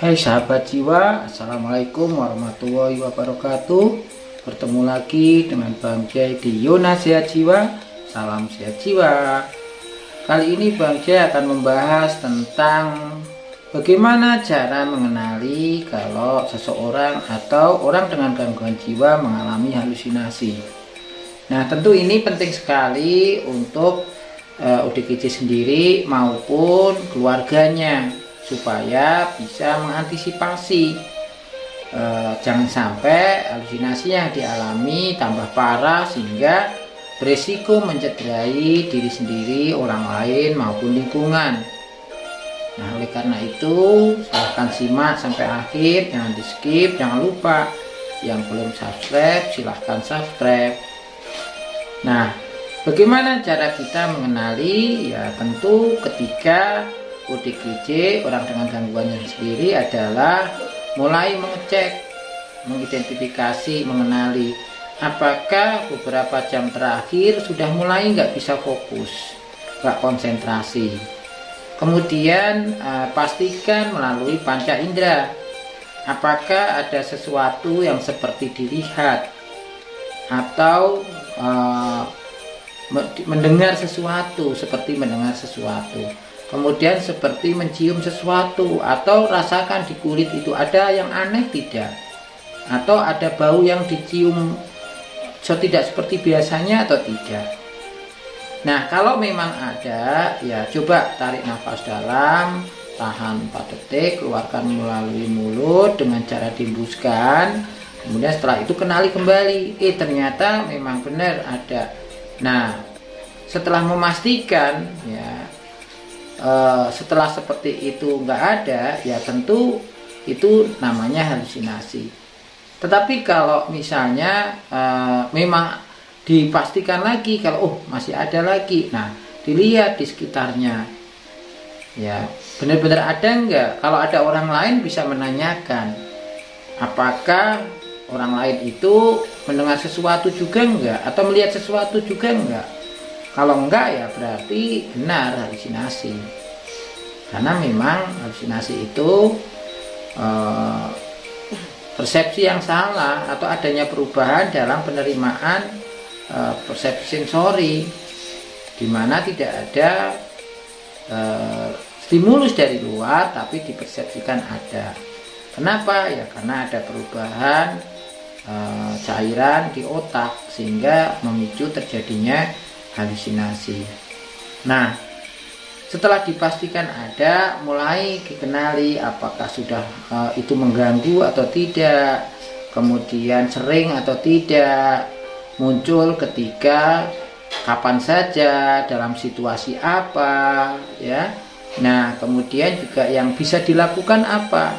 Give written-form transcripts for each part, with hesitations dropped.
Hai sahabat jiwa, Assalamualaikum warahmatullahi wabarakatuh. Bertemu lagi dengan Bang Jai di Yona Sehat Jiwa. Salam sehat jiwa. Kali ini Bang Jai akan membahas tentang bagaimana cara mengenali kalau seseorang atau orang dengan gangguan jiwa mengalami halusinasi. Nah, tentu ini penting sekali untuk ODGJ sendiri maupun keluarganya, supaya bisa mengantisipasi jangan sampai halusinasi yang dialami tambah parah sehingga beresiko mencederai diri sendiri, orang lain maupun lingkungan. Nah, oleh karena itu silahkan simak sampai akhir, jangan di skip. Jangan lupa yang belum subscribe silahkan subscribe. Nah, bagaimana cara kita mengenali? Ya tentu ketika ODGJ, orang dengan gangguannya sendiri, adalah mulai mengecek, mengidentifikasi, mengenali apakah beberapa jam terakhir sudah mulai nggak bisa fokus, nggak konsentrasi. Kemudian pastikan melalui panca indera apakah ada sesuatu yang seperti dilihat atau mendengar sesuatu, seperti mendengar sesuatu. Kemudian seperti mencium sesuatu atau rasakan di kulit itu ada yang aneh tidak, atau ada bau yang dicium tidak seperti biasanya atau tidak. Nah, kalau memang ada, ya coba tarik nafas dalam, tahan 4 detik, keluarkan melalui mulut dengan cara dihembuskan. Kemudian setelah itu kenali kembali, ternyata memang benar ada. Nah, setelah memastikan, ya setelah seperti itu nggak ada, ya tentu itu namanya halusinasi. Tetapi kalau misalnya memang dipastikan lagi kalau masih ada lagi, nah dilihat di sekitarnya, ya benar-benar ada nggak. Kalau ada orang lain bisa menanyakan apakah orang lain itu mendengar sesuatu juga nggak, atau melihat sesuatu juga nggak. Kalau enggak, ya berarti benar halusinasi. Karena memang halusinasi itu persepsi yang salah atau adanya perubahan dalam penerimaan persepsi sensori, di mana tidak ada stimulus dari luar tapi dipersepsikan ada. Kenapa? Ya karena ada perubahan cairan di otak sehingga memicu terjadinya halusinasi. Nah, setelah dipastikan ada, mulai dikenali apakah sudah itu mengganggu atau tidak, kemudian sering atau tidak, muncul ketika kapan saja, dalam situasi apa, ya. Nah, kemudian juga yang bisa dilakukan apa.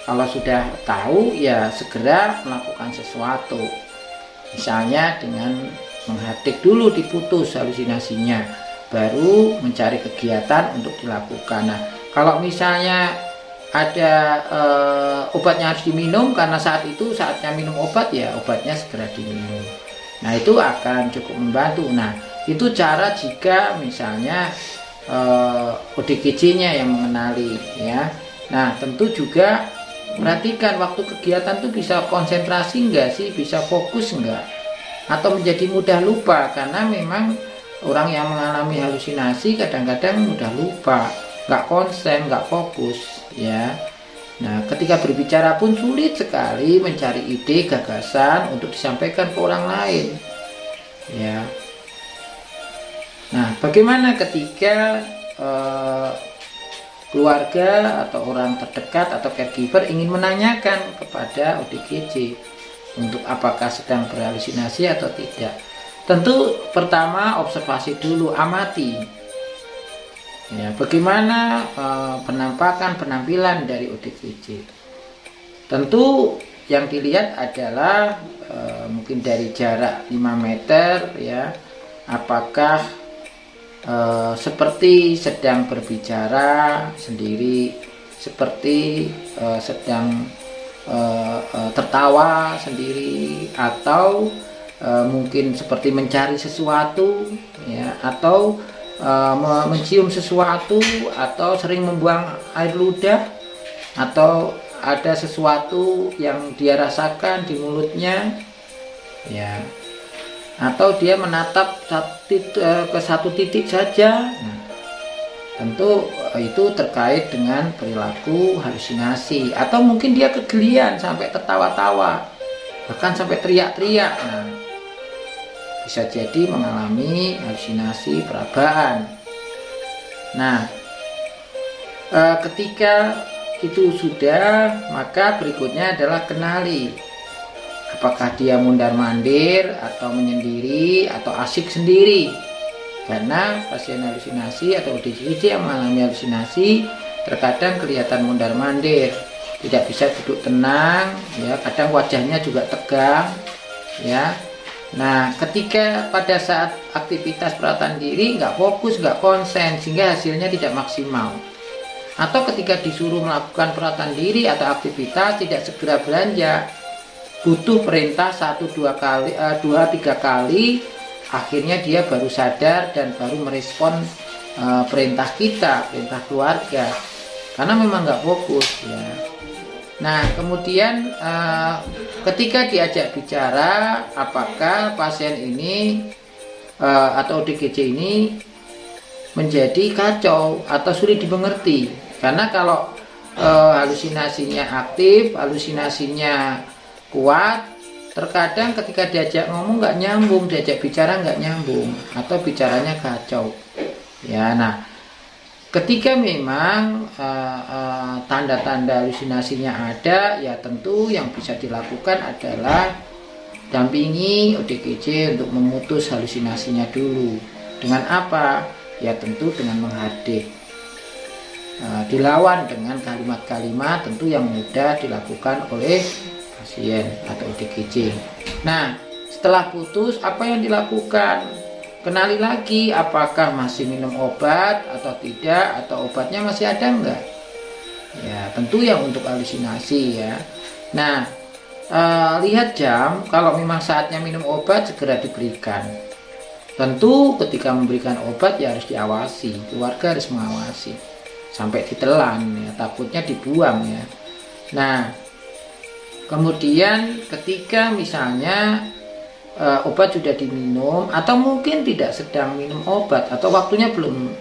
Kalau sudah tahu, ya segera melakukan sesuatu. Misalnya dengan menghadik dulu, diputus halusinasinya, baru mencari kegiatan untuk dilakukan. Nah, kalau misalnya ada obatnya harus diminum, karena saat itu saatnya minum obat, ya obatnya segera diminum. Nah, itu akan cukup membantu. Nah, itu cara jika misalnya ODGJ-nya yang mengenali, ya. Nah, tentu juga perhatikan waktu kegiatan tuh bisa konsentrasi enggak sih, bisa fokus enggak, atau menjadi mudah lupa. Karena memang orang yang mengalami halusinasi kadang-kadang mudah lupa, nggak konsen, nggak fokus, ya. Nah, ketika berbicara pun sulit sekali mencari ide, gagasan untuk disampaikan ke orang lain, ya. Nah, bagaimana ketika keluarga atau orang terdekat atau caregiver ingin menanyakan kepada ODGJ untuk apakah sedang berhalusinasi atau tidak? Tentu pertama observasi dulu, amati, ya, bagaimana penampilan dari ODGJ. Tentu yang dilihat adalah mungkin dari jarak 5 meter, ya, apakah seperti sedang berbicara sendiri, seperti sedang tertawa sendiri, atau mungkin seperti mencari sesuatu, ya, atau mencium sesuatu, atau sering membuang air ludah, atau ada sesuatu yang dia rasakan di mulutnya, ya, atau dia menatap ke satu titik saja. Nah, tentu itu terkait dengan perilaku halusinasi, atau mungkin dia kegelian sampai tertawa-tawa, bahkan sampai teriak-teriak. Nah, bisa jadi mengalami halusinasi perabaan. Nah, ketika itu sudah, maka berikutnya adalah kenali apakah dia mundar-mandir atau menyendiri atau asyik sendiri. Karena pasien halusinasi atau ODGJ yang mengalami halusinasi terkadang kelihatan mundar-mandir, tidak bisa duduk tenang, ya, kadang wajahnya juga tegang, ya. Nah, ketika pada saat aktivitas perawatan diri nggak fokus, nggak konsen, sehingga hasilnya tidak maksimal. Atau ketika disuruh melakukan perawatan diri atau aktivitas tidak segera beranjak, butuh perintah 1-2 kali, 2-3 kali, akhirnya dia baru sadar dan baru merespon perintah kita, perintah keluarga, karena memang nggak fokus, ya. Nah, kemudian ketika diajak bicara, apakah pasien ini atau ODGJ ini menjadi kacau atau sulit dimengerti. Karena kalau halusinasinya aktif, halusinasinya kuat, terkadang ketika diajak ngomong nggak nyambung, diajak bicara nggak nyambung, atau bicaranya kacau. Ya, nah, ketika memang tanda-tanda halusinasinya ada, ya tentu yang bisa dilakukan adalah dampingi ODGJ untuk memutus halusinasinya dulu. Dengan apa? Ya tentu dengan menghadik. Dilawan dengan kalimat-kalimat tentu yang mudah dilakukan oleh pasien atau ODGJ. Nah, setelah putus, apa yang dilakukan? Kenali lagi apakah masih minum obat atau tidak, atau obatnya masih ada enggak. Ya, tentu yang untuk halusinasi, ya. Nah, lihat jam, kalau memang saatnya minum obat segera diberikan. Tentu ketika memberikan obat ya harus diawasi, keluarga harus mengawasi sampai ditelan, ya, takutnya dibuang, ya. Nah, kemudian ketika misalnya obat sudah diminum, atau mungkin tidak sedang minum obat, atau waktunya belum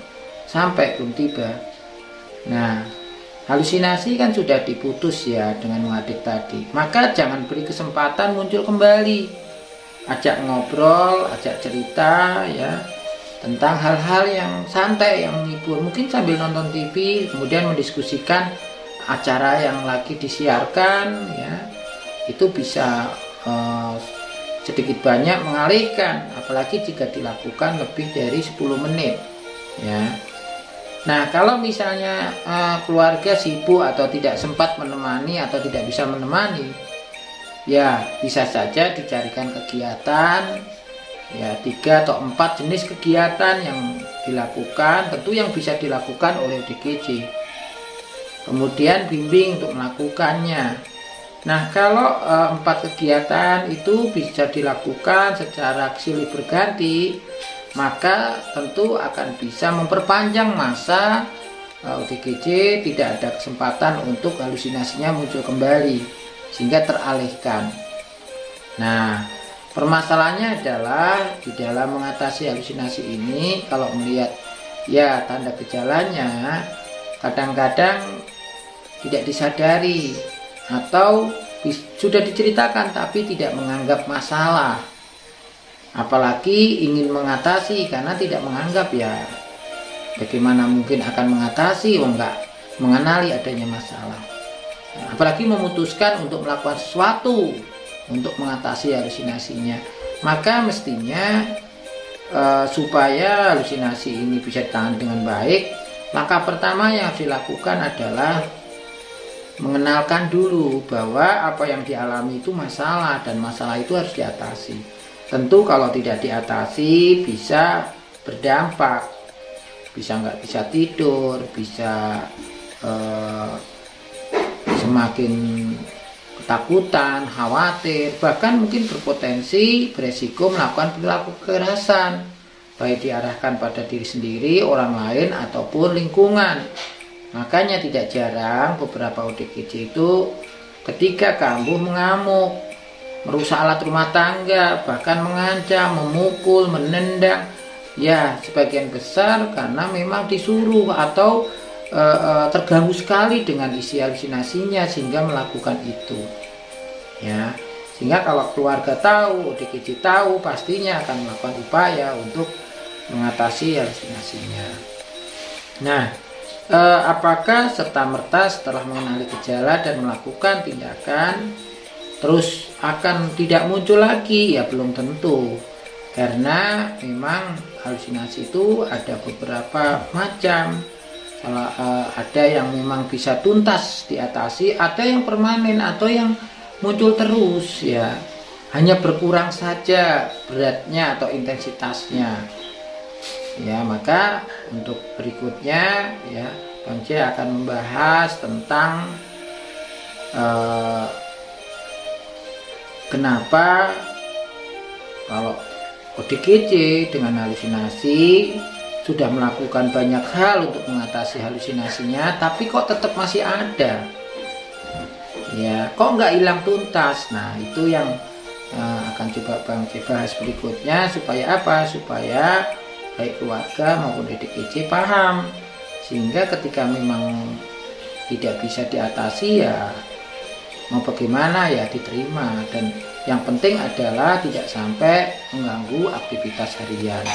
sampai, belum tiba. Nah, halusinasi kan sudah diputus, ya, dengan mengadik tadi. Maka jangan beri kesempatan muncul kembali. Ajak ngobrol, ajak cerita, ya, tentang hal-hal yang santai, yang menghibur. Mungkin sambil nonton TV, kemudian mendiskusikan acara yang lagi disiarkan, ya. Itu bisa sedikit banyak mengalihkan, apalagi jika dilakukan lebih dari 10 menit, ya. Nah, kalau misalnya keluarga sibuk atau tidak sempat menemani atau tidak bisa menemani, ya bisa saja dicarikan kegiatan, ya 3 atau 4 jenis kegiatan yang dilakukan, tentu yang bisa dilakukan oleh ODGJ. Kemudian bimbing untuk melakukannya. Nah, kalau 4 kegiatan itu bisa dilakukan secara silih berganti, maka tentu akan bisa memperpanjang masa ODGJ tidak ada kesempatan untuk halusinasinya muncul kembali, sehingga teralihkan. Nah, permasalahannya adalah di dalam mengatasi halusinasi ini, kalau melihat ya tanda gejalanya, kadang-kadang tidak disadari atau sudah diceritakan tapi tidak menganggap masalah. Apalagi ingin mengatasi karena tidak menganggap, ya bagaimana mungkin akan mengatasi enggak mengenali adanya masalah. Apalagi memutuskan untuk melakukan sesuatu untuk mengatasi halusinasinya. Maka mestinya supaya halusinasi ini bisa ditangani dengan baik, langkah pertama yang harus dilakukan adalah mengenalkan dulu bahwa apa yang dialami itu masalah, dan masalah itu harus diatasi. Tentu kalau tidak diatasi bisa berdampak, bisa nggak bisa tidur, bisa semakin ketakutan, khawatir, bahkan mungkin berpotensi beresiko melakukan perilaku kekerasan, baik diarahkan pada diri sendiri, orang lain, ataupun lingkungan. Makanya tidak jarang beberapa ODGJ itu ketika kambuh mengamuk, merusak alat rumah tangga, bahkan mengancam, memukul, menendang. Ya, sebagian besar karena memang disuruh atau terganggu sekali dengan isi halusinasinya sehingga melakukan itu. Ya, sehingga kalau keluarga tahu, ODGJ tahu, pastinya akan melakukan upaya untuk mengatasi halusinasinya. Nah, apakah serta-merta setelah mengenali gejala dan melakukan tindakan terus akan tidak muncul lagi? Ya belum tentu, karena memang halusinasi itu ada beberapa macam. Ada yang memang bisa tuntas diatasi, ada yang permanen atau yang muncul terus, ya hanya berkurang saja beratnya atau intensitasnya. Ya, maka untuk berikutnya ya Bang C akan membahas tentang kenapa kalau ODGJ dengan halusinasi sudah melakukan banyak hal untuk mengatasi halusinasinya, tapi kok tetap masih ada, ya kok nggak hilang tuntas. Nah itu yang akan coba Bang C bahas berikutnya, supaya apa? Supaya baik keluarga maupun ODGJ paham, sehingga ketika memang tidak bisa diatasi ya mau bagaimana ya diterima, dan yang penting adalah tidak sampai mengganggu aktivitas harian.